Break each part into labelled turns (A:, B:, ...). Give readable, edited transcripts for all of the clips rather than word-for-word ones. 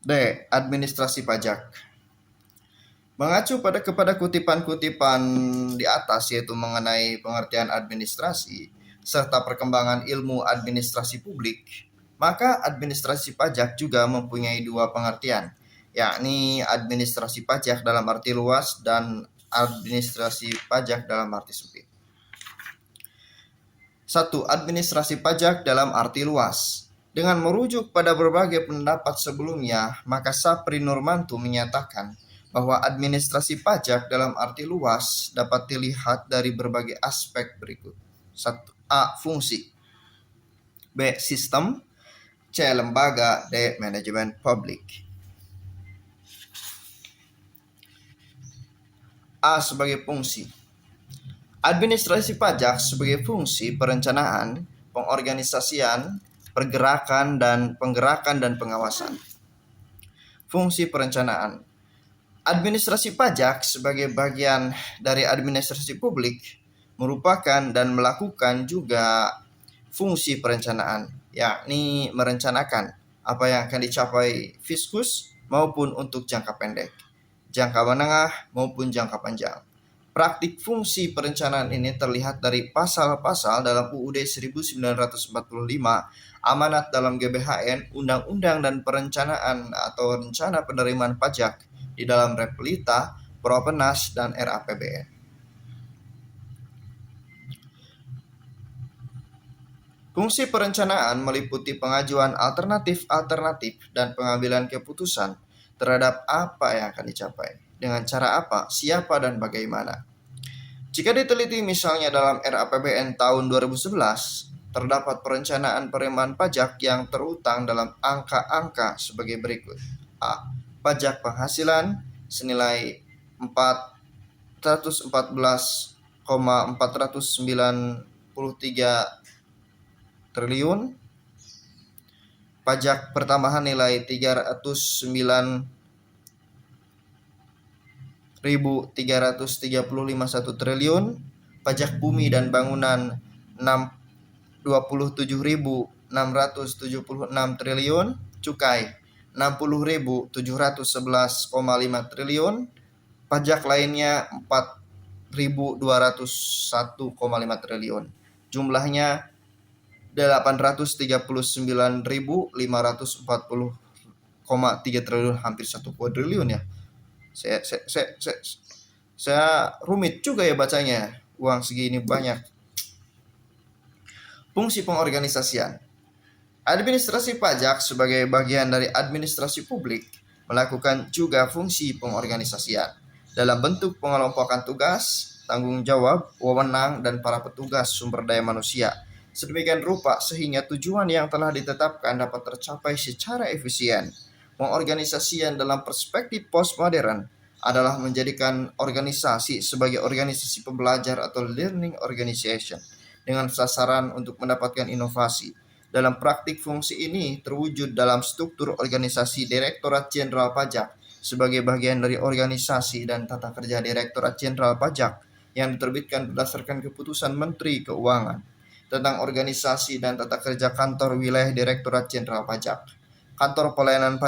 A: D. Administrasi pajak. Mengacu kepada kutipan-kutipan di atas, yaitu mengenai pengertian administrasi serta perkembangan ilmu administrasi publik, maka administrasi pajak juga mempunyai dua pengertian, yakni administrasi pajak dalam arti luas dan administrasi pajak dalam arti sempit. 1. Administrasi pajak dalam arti luas. Dengan merujuk pada berbagai pendapat sebelumnya, maka Sapri Nurmanto menyatakan bahwa administrasi pajak dalam arti luas dapat dilihat dari berbagai aspek berikut. 1. A. Fungsi. B. Sistem. C. Lembaga. D. Manajemen publik. A. Sebagai fungsi. Administrasi pajak sebagai fungsi perencanaan, pengorganisasian, pergerakan dan pengawasan. Fungsi perencanaan. Administrasi pajak sebagai bagian dari administrasi publik merupakan dan melakukan juga fungsi perencanaan, yakni merencanakan apa yang akan dicapai fiskus maupun untuk jangka pendek, jangka menengah maupun jangka panjang. Praktik fungsi perencanaan ini terlihat dari pasal-pasal dalam UUD 1945, amanat dalam GBHN, Undang-Undang dan Perencanaan atau Rencana Penerimaan Pajak di dalam Replita, Propenas, dan RAPBN. Fungsi perencanaan meliputi pengajuan alternatif-alternatif dan pengambilan keputusan terhadap apa yang akan dicapai, dengan cara apa, siapa, dan bagaimana. Jika diteliti misalnya dalam RAPBN tahun 2011, terdapat perencanaan penerimaan pajak yang terutang dalam angka-angka sebagai berikut. A. Pajak penghasilan senilai 414,493 triliun. Pajak pertambahan nilai 309.335 triliun, pajak bumi dan bangunan 27.676 triliun, cukai 60.711,5 triliun, pajak lainnya 4.201,5 triliun. Jumlahnya 839.540,3 triliun, hampir 1 kuadriliun ya. Saya rumit juga ya bacanya, uang segini banyak. Fungsi pengorganisasian. Administrasi pajak sebagai bagian dari administrasi publik melakukan juga fungsi pengorganisasian dalam bentuk pengelompokan tugas, tanggung jawab, wewenang, dan para petugas sumber daya manusia sedemikian rupa sehingga tujuan yang telah ditetapkan dapat tercapai secara efisien. Pengorganisasian dalam perspektif postmodern adalah menjadikan organisasi sebagai organisasi pembelajar atau learning organization dengan sasaran untuk mendapatkan inovasi. Dalam praktik fungsi ini terwujud dalam struktur organisasi Direktorat Jenderal Pajak sebagai bagian dari organisasi dan tata kerja Direktorat Jenderal Pajak yang diterbitkan berdasarkan keputusan Menteri Keuangan tentang organisasi dan tata kerja kantor wilayah Direktorat Jenderal Pajak, kantor pelayanan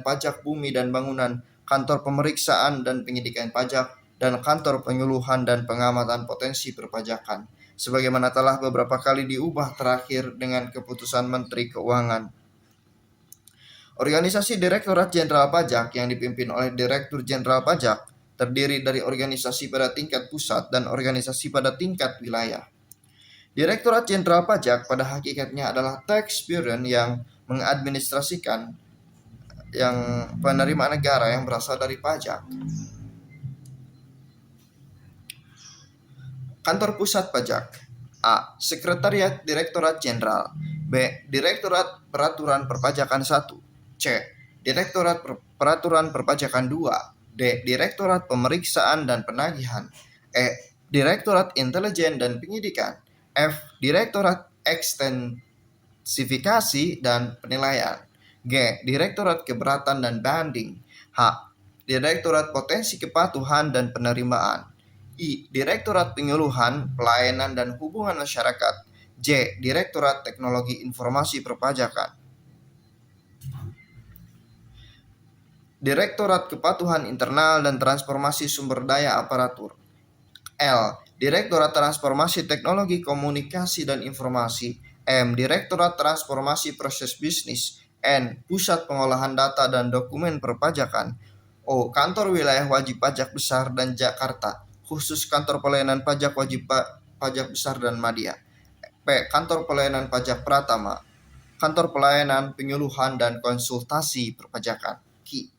A: pajak bumi dan bangunan, kantor pemeriksaan dan penyidikan pajak, dan kantor penyuluhan dan pengamatan potensi perpajakan, sebagaimana telah beberapa kali diubah terakhir dengan keputusan Menteri Keuangan. Organisasi Direktorat Jenderal Pajak yang dipimpin oleh Direktur Jenderal Pajak terdiri dari organisasi pada tingkat pusat dan organisasi pada tingkat wilayah. Direktorat Jenderal Pajak pada hakikatnya adalah tax bureau yang mengadministrasikan yang penerimaan negara yang berasal dari pajak. Kantor Pusat Pajak. A. Sekretariat Direktorat Jenderal. B. Direktorat Peraturan Perpajakan 1. C. Direktorat Peraturan Perpajakan 2. D. Direktorat Pemeriksaan dan Penagihan. E. Direktorat Intelijen dan Penyidikan. F. Direktorat Ekstensifikasi dan Penilaian. G. Direktorat Keberatan dan Banding. H. Direktorat Potensi Kepatuhan dan Penerimaan. I. Direktorat Penyuluhan, Pelayanan dan Hubungan Masyarakat. J. Direktorat Teknologi Informasi Perpajakan. Direktorat Kepatuhan Internal dan Transformasi Sumber Daya Aparatur. L. Direktorat Transformasi Teknologi Komunikasi dan Informasi. M. Direktorat Transformasi Proses Bisnis. N. Pusat Pengolahan Data dan Dokumen Perpajakan. O. Kantor Wilayah Wajib Pajak Besar dan Jakarta, khusus Kantor Pelayanan Pajak Wajib Pajak Besar dan Madya. P. Kantor Pelayanan Pajak Pratama, Kantor Pelayanan Penyuluhan dan Konsultasi Perpajakan. Ki.